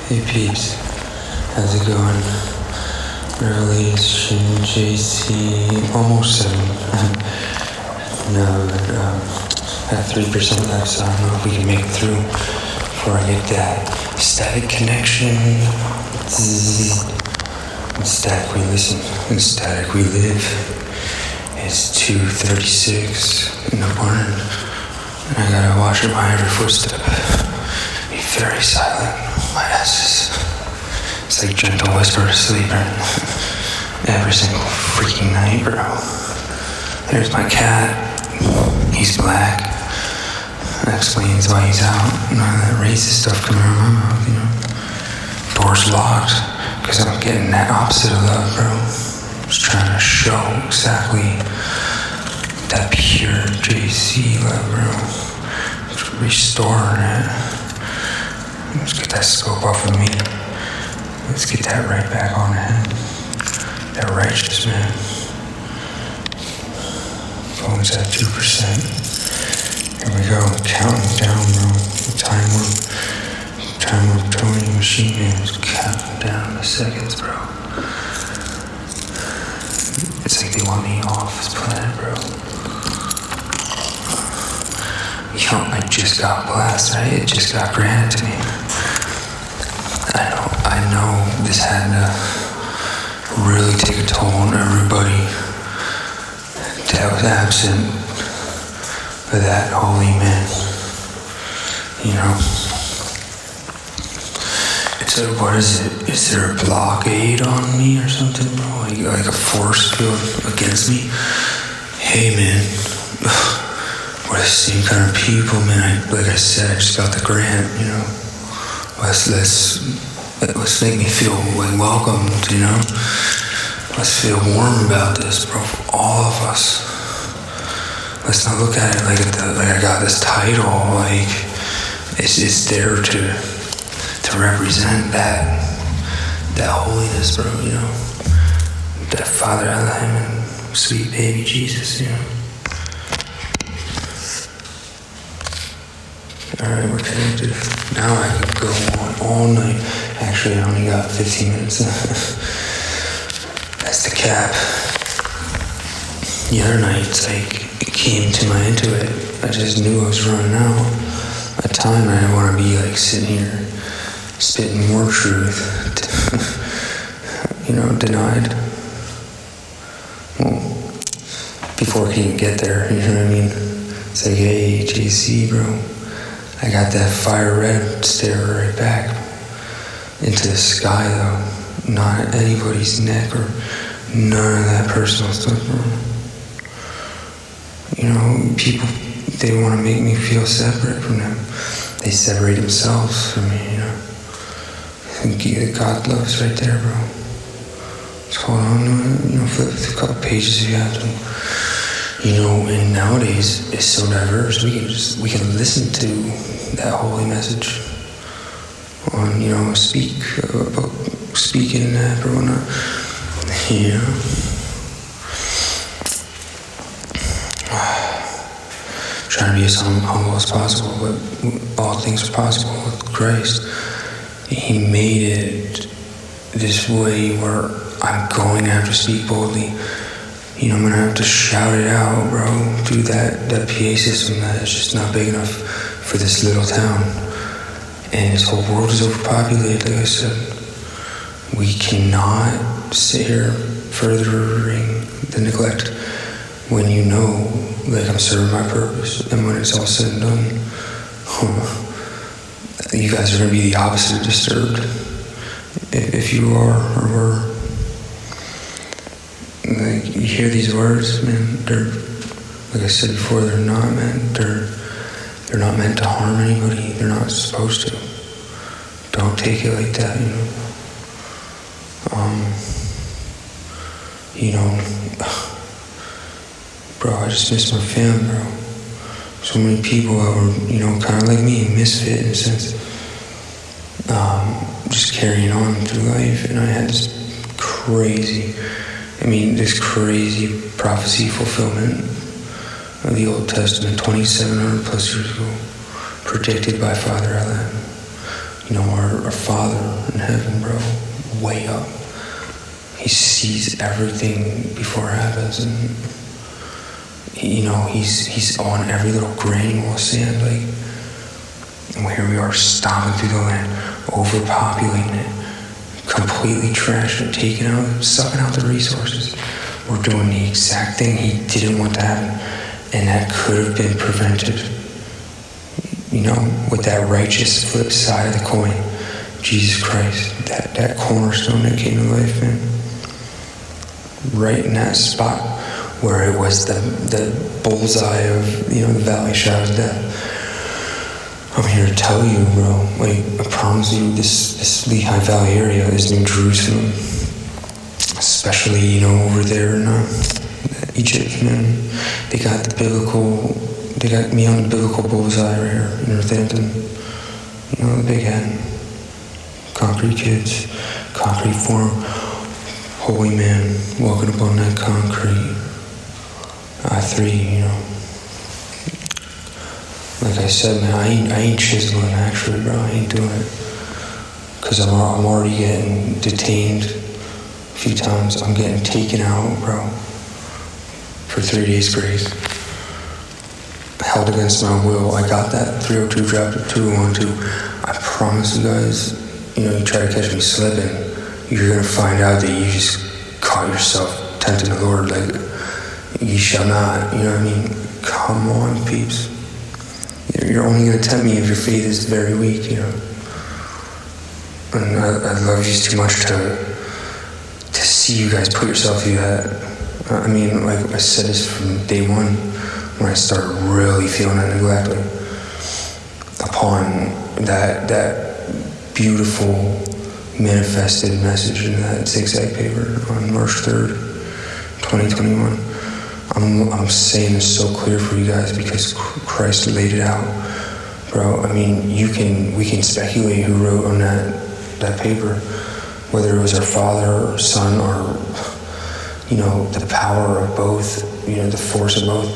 Hey peeps, how's it going? Revelation JC, almost 7. No, but got 3% left, so I don't know if we can make it through before I get that static connection. In static we listen, in static we live. It's 2:36 in the morning, and I gotta watch it by every footstep. Be very silent. My ass it's like gentle whisper sleeping every single freaking night, bro. There's my cat. He's black. That explains why he's out. None of that racist stuff coming out of my mouth, you know. Door's locked because I'm getting that opposite of love, bro. Just trying to show exactly that pure JC love, bro. Just restoring it. Let's get that scope off of me. Let's get that right back on the head. That righteous man. Phone's at 2%. Here we go. Counting down, bro. Time warp towing machine is counting down the seconds, bro. It's like they want me off this planet, bro. Yo, I just got blessed, right? It just got granted to me. I know this had to really take a toll on everybody that was absent of that holy man. You know? So what is it? Is there a blockade on me or something, bro? Like a force field against me? Hey, man. We're the same kind of people, man. Like I said, I just got the grant, you know. Let's make me feel like welcomed, you know. Let's feel warm about this, bro. For all of us. Let's not look at it like I got this title. Like it's there to represent that holiness, bro. You know, that Father Lehigh and sweet baby Jesus, you know. Alright, we're connected. Now I can go on all night. Actually, I only got 15 minutes. That's the cap. The other night, it's like, it came to my intuit. I just knew I was running out of time. I didn't want to be like sitting here spitting more truth. You know, denied. Well, before I can even get there, you know what I mean? It's like, hey, JC, bro. I got that fire red stare right back into the sky, though. Not at anybody's neck or none of that personal stuff, bro. You know, people, they want to make me feel separate from them. They separate themselves from me, you know. I think God loves right there, bro. Just hold on to it, you know, flip a couple pages if you have to. You know, and nowadays it's so diverse. We can listen to that holy message on, you know, speaking that or whatnot. You know, trying to be as humble as possible, but all things are possible with Christ. He made it this way where I'm going to have to speak boldly. You know, I'm going to have to shout it out, bro, through that PA system that is just not big enough for this little town. And this whole world is overpopulated, like I said. We cannot sit here furthering the neglect when you know, like, I'm serving my purpose. And when it's all said and done, you guys are going to be the opposite of disturbed. If you are or were. Like, you hear these words, man, they're, like I said before, they're not meant to harm anybody. They're not supposed to. Don't take it like that, you know. You know, bro, I just miss my family, bro. So many people that were, you know, kind of like me, misfit in a sense. Just carrying on through life, and I had this crazy prophecy fulfillment of the Old Testament 2,700 plus years ago, predicted by Father Lehigh. our Father in heaven, bro, way up. He sees everything before it happens, and he's on every little granular of sand, and here we are stomping through the land, overpopulating it, completely trashing it, sucking out the resources. We're doing the exact thing he didn't want to happen, and that could have been prevented. With that righteous flip side of the coin, Jesus Christ, that cornerstone that came to life, man. Right in that spot where it was the bullseye of, the valley shadow of death. I'm here to tell you, bro, I promise you, this Lehigh Valley area is New Jerusalem. Especially, over there in Egypt, man. They got me on the biblical bullseye right here in Northampton. The big head. Concrete kids, concrete form. Holy man walking upon that concrete. I3, Like I said, man, I ain't chiseling actually, bro. I ain't doing it. Because I'm already getting detained a few times. I'm getting taken out, bro. For 3 days grace. Held against my will. I got that 302 dropped to 212. I promise you guys, you try to catch me slipping, you're gonna find out that you just caught yourself tempting the Lord, you shall not, Come on, peeps. You're only gonna tempt me if your faith is very weak, And I love you too much to see you guys put yourself through that. I said this from day one, when I started really feeling that neglect, upon that beautiful manifested message in that zigzag paper on March 3rd, 2021. I'm saying this so clear for you guys because Christ laid it out, bro. We can speculate who wrote on that paper, whether it was our Father or Son or the power of both, the force of both.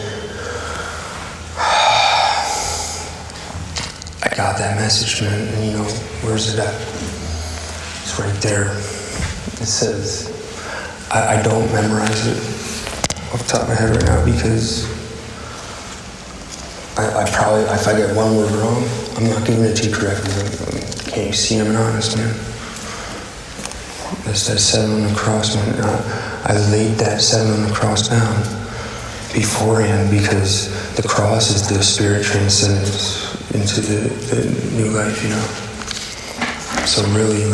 I got that message, man, and where's it at? It's right there. It says, I don't memorize it off the top of my head right now because I probably, if I get one word wrong, I'm not giving it to you correctly. Can't you see I'm honest, man? That's that 7 on the cross, man. I laid that 7 on the cross down beforehand because the cross is the spirit transcendence into the new life, So really,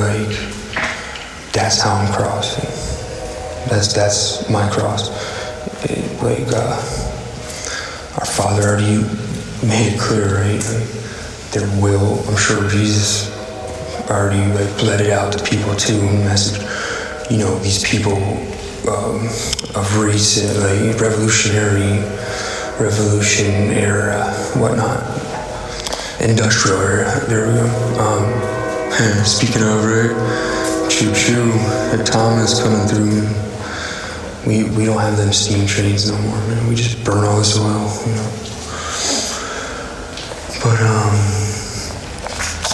that's how I'm crossing. That's my cross. Our Father already made it clear, right? Their will, I'm sure Jesus already bled it out to people too, and message, these people of recent, revolution era, whatnot, industrial era. There we go. Speaking of, right, choo choo, the Thomas coming through. We don't have them steam trains no more, man. We just burn all this oil, But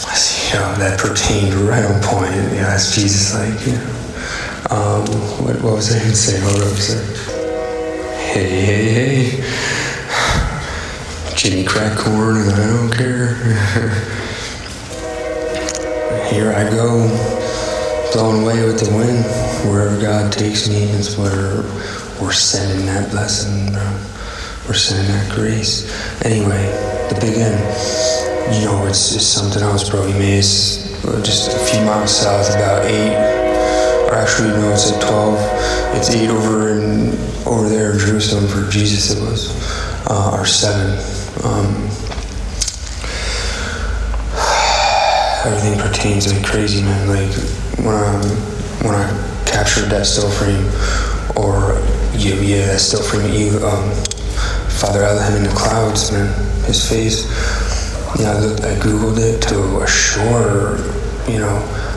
I see how that pertained right on point. That's Jesus, what was I even saying? Hold up, sir. Hey. Jimmy crack corn, and I don't care. Here I go, blown away with the wind. Wherever God takes me is where we're sending that blessing, bro. We're sending that grace. Anyway, the big end. It's something else, bro. It's just a few miles south, about 8. Or actually, no, it's 12. It's 8 over there in Jerusalem for Jesus. It was, or 7. Everything pertains crazy, man. When I captured that still frame, or that still frame, Father Elohim in the clouds, man, his face. I googled it to assure,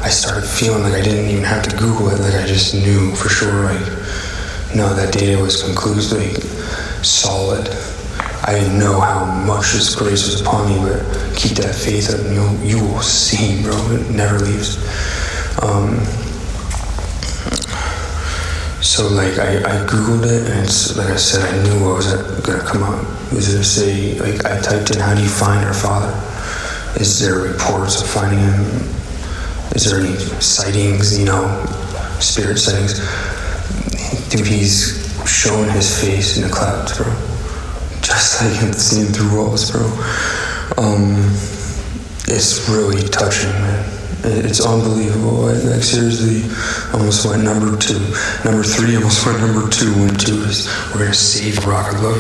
I started feeling I didn't even have to Google it, I just knew for sure, no, that data was conclusively solid. I didn't know how much His grace was upon me, but keep that faith up, and you will see, bro. It never leaves. So like I googled it, and it's like I said, I knew what was gonna come up. It was gonna say, like, I typed in, how do you find our Father? Is there reports of finding Him? Is there any sightings, spirit sightings? Dude, He's showing His face in the clouds, bro. Just like Him seeing through walls, bro. It's really touching, man. It's unbelievable. Like seriously, almost went number 2. Number 3 almost went number 2 when 2 is, we're gonna save Rock of Love.